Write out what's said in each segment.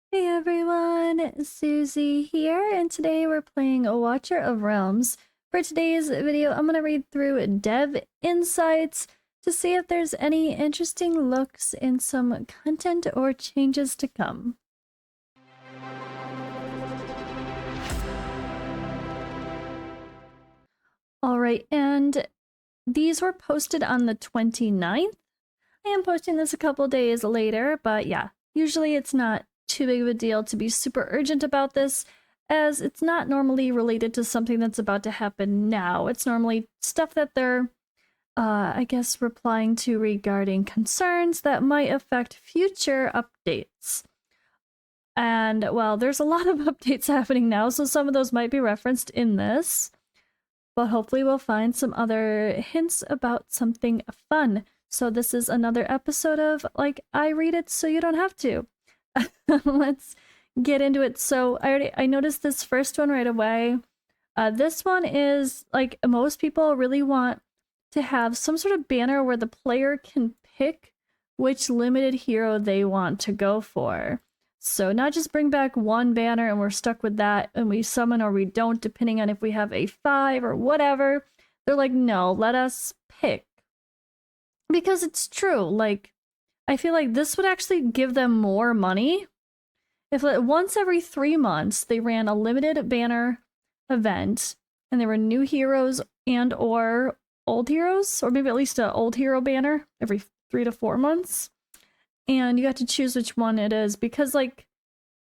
Hey everyone, Suzi here, and today we're playing a Watcher of Realms. For today's video, I'm going to read through dev insights to see if there's any interesting looks in some content or changes to come. Alright, and these were posted on the 29th. I am posting this a couple days later, but yeah, usually it's not too big of a deal to be super urgent about this, as it's not normally related to something that's about to happen now. It's normally stuff that they're, I guess, replying to regarding concerns that might affect future updates. And, well, there's a lot of updates happening now, so some of those might be referenced in this. But hopefully we'll find some other hints about something fun. So this is another episode of, like, I read it so you don't have to. Let's get into it. So I noticed this first one right away. This one is, like, most people really want to have some sort of banner where the player can pick which limited hero they want to go for. So not just bring back one banner and we're stuck with that and we summon or we don't, depending on if we have a 5 or whatever. They're like, no, let us pick. Because it's true. Like, I feel like this would actually give them more money if once every 3 months they ran a limited banner event and there were new heroes and or old heroes, or maybe at least an old hero banner every 3 to 4 months. And you got to choose which one it is, because, like,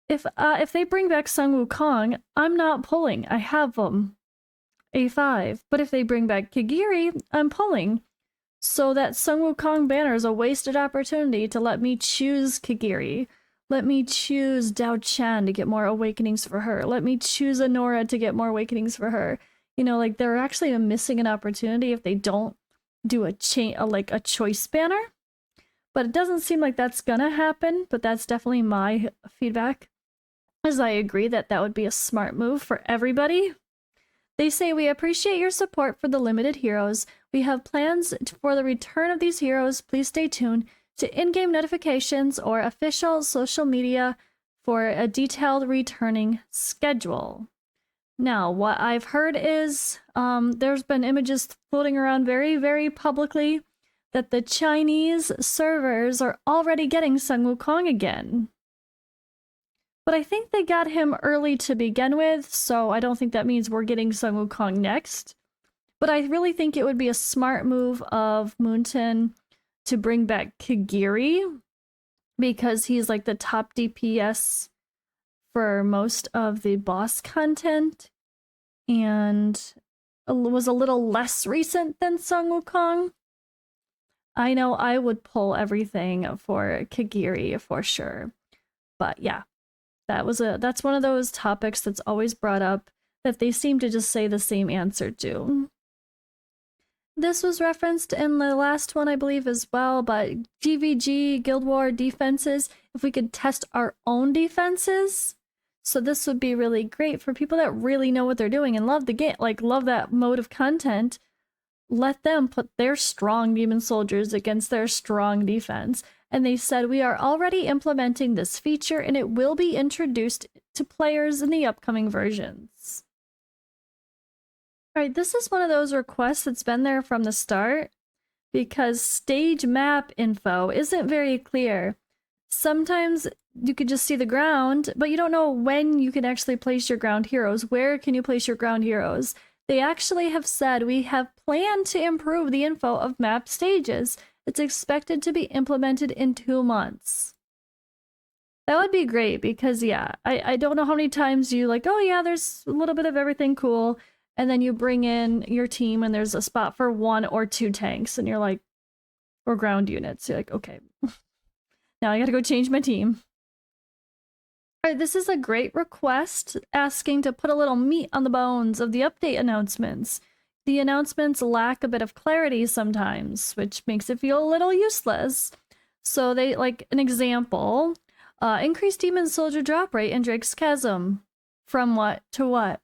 if they bring back Sun Wukong, I'm not pulling. I have them. A5. But if they bring back Kigiri, I'm pulling. So that Sun Wukong banner is a wasted opportunity to let me choose Kigiri. Let me choose Dao Chen to get more awakenings for her. Let me choose Anora to get more awakenings for her. You know, like, they're actually missing an opportunity if they don't do a choice banner. But it doesn't seem like that's gonna happen, but that's definitely my feedback, as I agree that that would be a smart move for everybody. They say, we appreciate your support for the limited heroes. We have plans for the return of these heroes. Please stay tuned to in-game notifications or official social media for a detailed returning schedule. Now, what I've heard is there's been images floating around very, very publicly that the Chinese servers are already getting Sun Wukong again. But I think they got him early to begin with, so I don't think that means we're getting Sun Wukong next. But I really think it would be a smart move of Moonton to bring back Kigiri, because he's like the top DPS for most of the boss content, and was a little less recent than Sun Wukong. I know I would pull everything for Kigiri for sure. But yeah, that's one of those topics that's always brought up that they seem to just say the same answer to. This was referenced in the last one, I believe, as well, but GVG, Guild War defenses, if we could test our own defenses. So this would be really great for people that really know what they're doing and love the game, like love that mode of content. Let them put their strong demon soldiers against their strong defense. And they said, we are already implementing this feature and it will be introduced to players in the upcoming versions. Alright, this is one of those requests that's been there from the start, because stage map info isn't very clear. Sometimes you could just see the ground, but you don't know when you can actually place your ground heroes. Where can you place your ground heroes? They actually have said, we have planned to improve the info of map stages. It's expected to be implemented in 2 months. That would be great, because yeah, I don't know how many times you like, oh yeah, there's a little bit of everything cool, and then you bring in your team and there's a spot for 1 or 2 tanks, and you're like, or ground units. You're like, okay, now I gotta go change my team. All right, this is a great request asking to put a little meat on the bones of the update announcements. The announcements lack a bit of clarity sometimes, which makes it feel a little useless. So they, like, an example, increased demon soldier drop rate in Drake's Chasm. From what to what?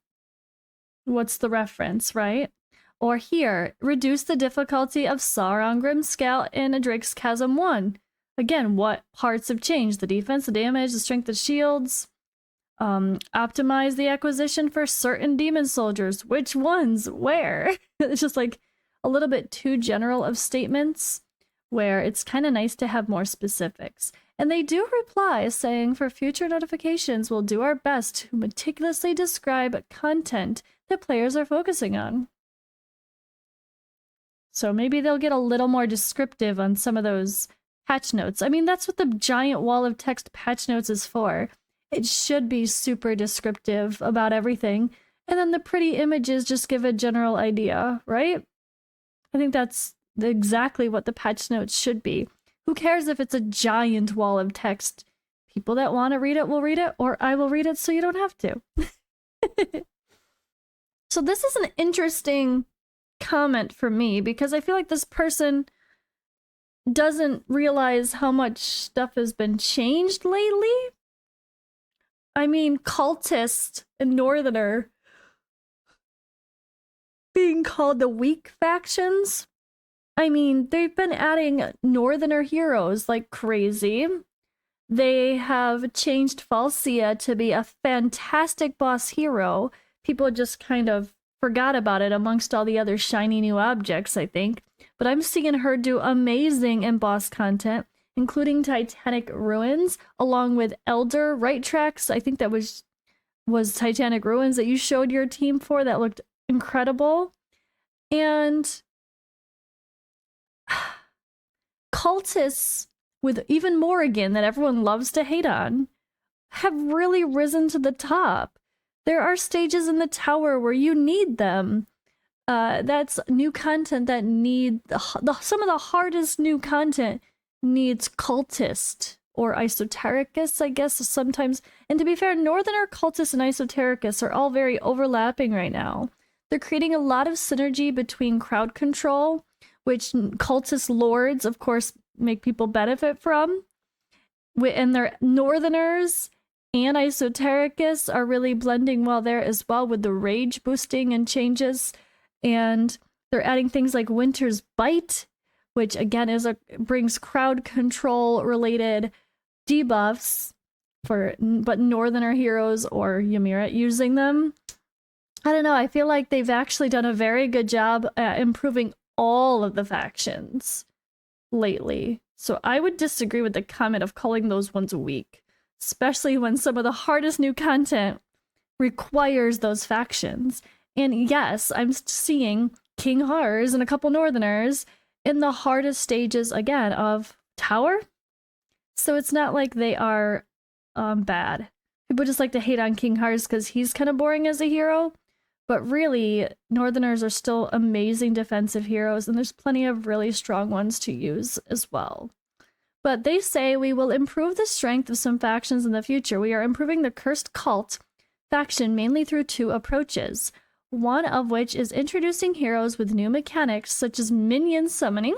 What's the reference, right? Or here, reduce the difficulty of Sauron Grimscout in a Drake's Chasm 1. again, what parts have changed? The defense, the damage, the strength of shields. Optimize the acquisition for certain demon soldiers. Which ones? Where? It's just like a little bit too general of statements where it's kind of nice to have more specifics. And they do reply saying, for future notifications, we'll do our best to meticulously describe content that players are focusing on. So maybe they'll get a little more descriptive on some of those patch notes. I mean, that's what the giant wall of text patch notes is for. It should be super descriptive about everything. And then the pretty images just give a general idea, right? I think that's exactly what the patch notes should be. Who cares if it's a giant wall of text? People that want to read it will read it, or I will read it so you don't have to. So this is an interesting comment for me because I feel like this person doesn't realize how much stuff has been changed lately. I mean, cultist and northerner being called the weak factions. I mean, they've been adding northerner heroes like crazy. They have changed Falcia to be a fantastic boss hero. People just kind of forgot about it amongst all the other shiny new objects, I think. But I'm seeing her do amazing in boss content, including Titanic Ruins, along with Elder Right Tracks. I think that was Titanic Ruins that you showed your team for. That looked incredible. And cultists with even Morrigan that everyone loves to hate on have really risen to the top. There are stages in the tower where you need them. That's new content that need some of the hardest new content needs cultist or esotericus, I guess, sometimes. And to be fair, northerner cultist and esotericus are all very overlapping right now. They're creating a lot of synergy between crowd control, which cultist lords, of course, make people benefit from. And their northerners and esotericus are really blending well there as well with the rage boosting and changes. And they're adding things like Winter's Bite, which again brings crowd control related debuffs but northerner heroes or Ymira using them. I don't know, I feel like they've actually done a very good job at improving all of the factions lately. So I would disagree with the comment of calling those ones weak, especially when some of the hardest new content requires those factions. And yes, I'm seeing King Hars and a couple northerners in the hardest stages again of Tower. So it's not like they are bad. People just like to hate on King Hars because he's kind of boring as a hero. But really, northerners are still amazing defensive heroes, and there's plenty of really strong ones to use as well. But they say we will improve the strength of some factions in the future. We are improving the Cursed Cult faction mainly through two approaches. One of which is introducing heroes with new mechanics, such as minion summoning.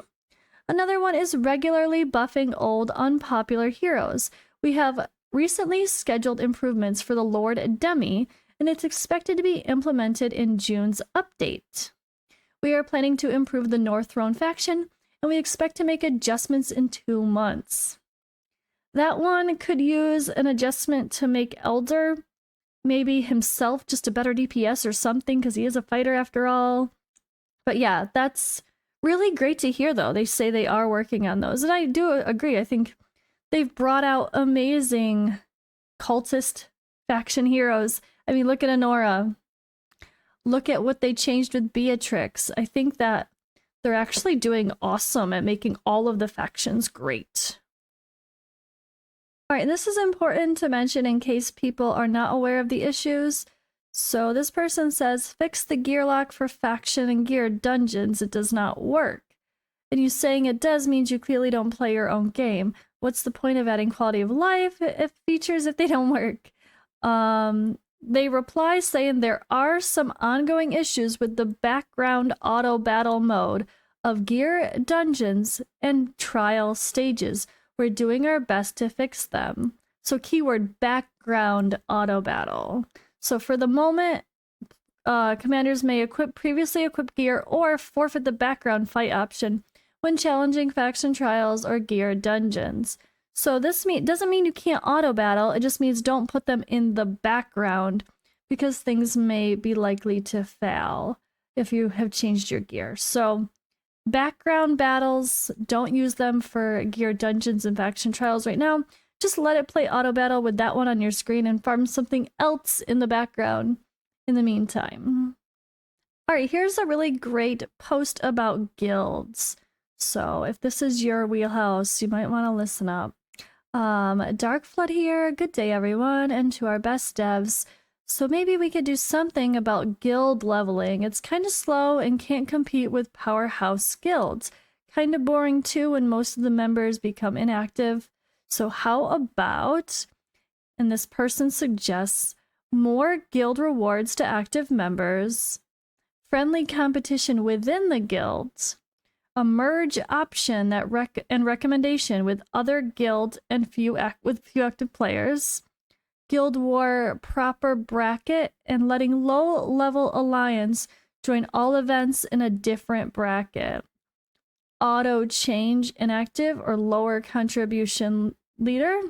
Another one is regularly buffing old, unpopular heroes. We have recently scheduled improvements for the Lord Demi, and it's expected to be implemented in June's update. We are planning to improve the North Throne faction, and we expect to make adjustments in 2 months. That one could use an adjustment to make Elder maybe himself just a better DPS or something, because he is a fighter after all. But yeah, that's really great to hear, though. They say they are working on those, and I do agree. I think they've brought out amazing cultist faction heroes. I mean, look at Honora. Look at what they changed with Beatrix. I think that they're actually doing awesome at making all of the factions great. All right, this is important to mention in case people are not aware of the issues. So this person says, fix the gear lock for faction and gear dungeons. It does not work. And you saying it does means you clearly don't play your own game. What's the point of adding quality of life features if they don't work? They reply saying there are some ongoing issues with the background auto battle mode of gear dungeons and trial stages. We're doing our best to fix them. So keyword background auto battle. So for the moment, commanders may equip previously equipped gear or forfeit the background fight option when challenging faction trials or gear dungeons. So this doesn't mean you can't auto battle, it just means don't put them in the background because things may be likely to fail if you have changed your gear. So background battles, don't use them for gear dungeons and faction trials right now. Just let it play auto battle with that one on your screen and farm something else in the background in the meantime. Alright, here's a really great post about guilds. So if this is your wheelhouse, you might want to listen up. Dark Flood here, good day everyone, and to our best devs. So maybe we could do something about guild leveling. It's kind of slow and can't compete with powerhouse guilds. Kind of boring too when most of the members become inactive. So how about, and this person suggests, more guild rewards to active members, friendly competition within the guilds, a merge option that recommendation with other guild and few active players, guild war proper bracket, and letting low level alliance join all events in a different bracket. Auto change inactive or lower contribution leader,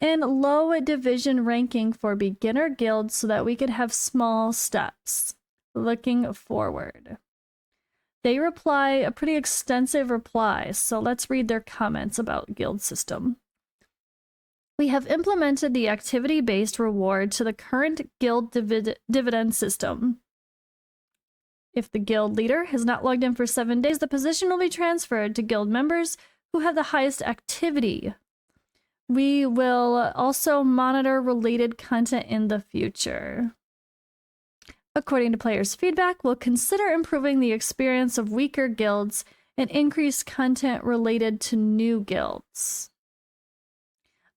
and low division ranking for beginner guilds so that we could have small steps. Looking forward. They reply a pretty extensive reply, so let's read their comments about guild system. We have implemented the activity-based reward to the current guild dividend system. If the guild leader has not logged in for 7 days, the position will be transferred to guild members who have the highest activity. We will also monitor related content in the future. According to players' feedback, we'll consider improving the experience of weaker guilds and increase content related to new guilds.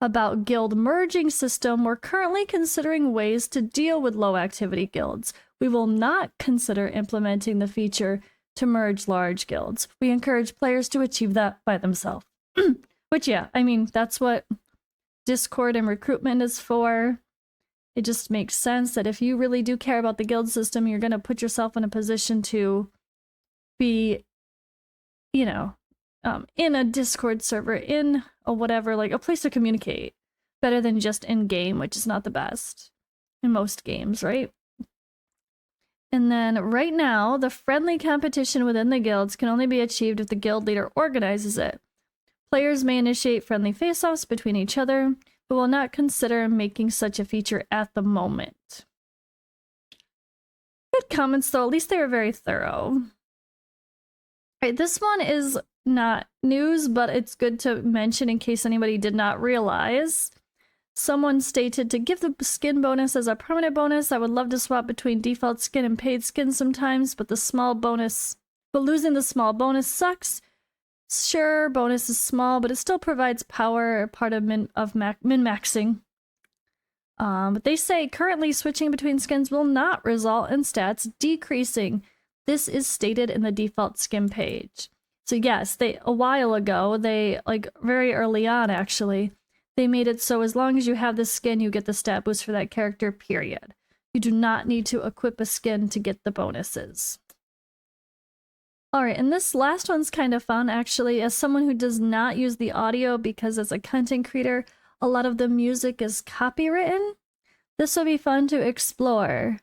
About guild merging system, we're currently considering ways to deal with low activity guilds. We will not consider implementing the feature to merge large guilds. We encourage players to achieve that by themselves. Which, yeah, I mean, that's what Discord and recruitment is for. It just makes sense that if you really do care about the guild system, you're going to put yourself in a position to be, you know, in a Discord server, in a whatever, like a place to communicate, better than just in game, which is not the best in most games, right? And then right now, the friendly competition within the guilds can only be achieved if the guild leader organizes it. Players may initiate friendly face-offs between each other, but will not consider making such a feature at the moment. Good comments, though. At least they were very thorough. All right, this one is not news, but it's good to mention in case anybody did not realize. Someone stated, to give the skin bonus as a permanent bonus, I would love to swap between default skin and paid skin sometimes, but losing the small bonus sucks. Sure, bonus is small, but it still provides power, part of min-maxing. But they say currently switching between skins will not result in stats decreasing. This is stated in the default skin page. So yes, a while ago, like very early on actually, they made it so as long as you have the skin, you get the stat boost for that character, period. You do not need to equip a skin to get the bonuses. Alright, and this last one's kind of fun, actually. As someone who does not use the audio because as a content creator, a lot of the music is copywritten, this will be fun to explore.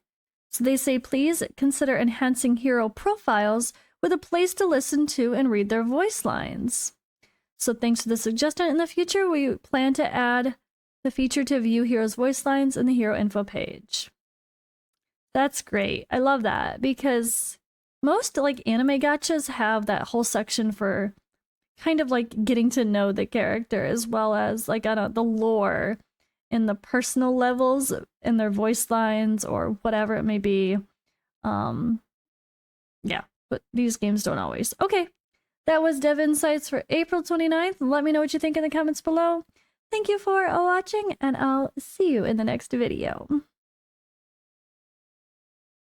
So they say, please consider enhancing hero profiles with a place to listen to and read their voice lines. So thanks for the suggestion. In the future, we plan to add the feature to view heroes' voice lines in the hero info page. That's great. I love that because most like anime gachas have that whole section for kind of like getting to know the character as well as like, I don't know, the lore and the personal levels in their voice lines or whatever it may be. Yeah, but these games don't always. Okay, that was Dev Insights for April 29th. Let me know what you think in the comments below. Thank you for watching, and I'll see you in the next video.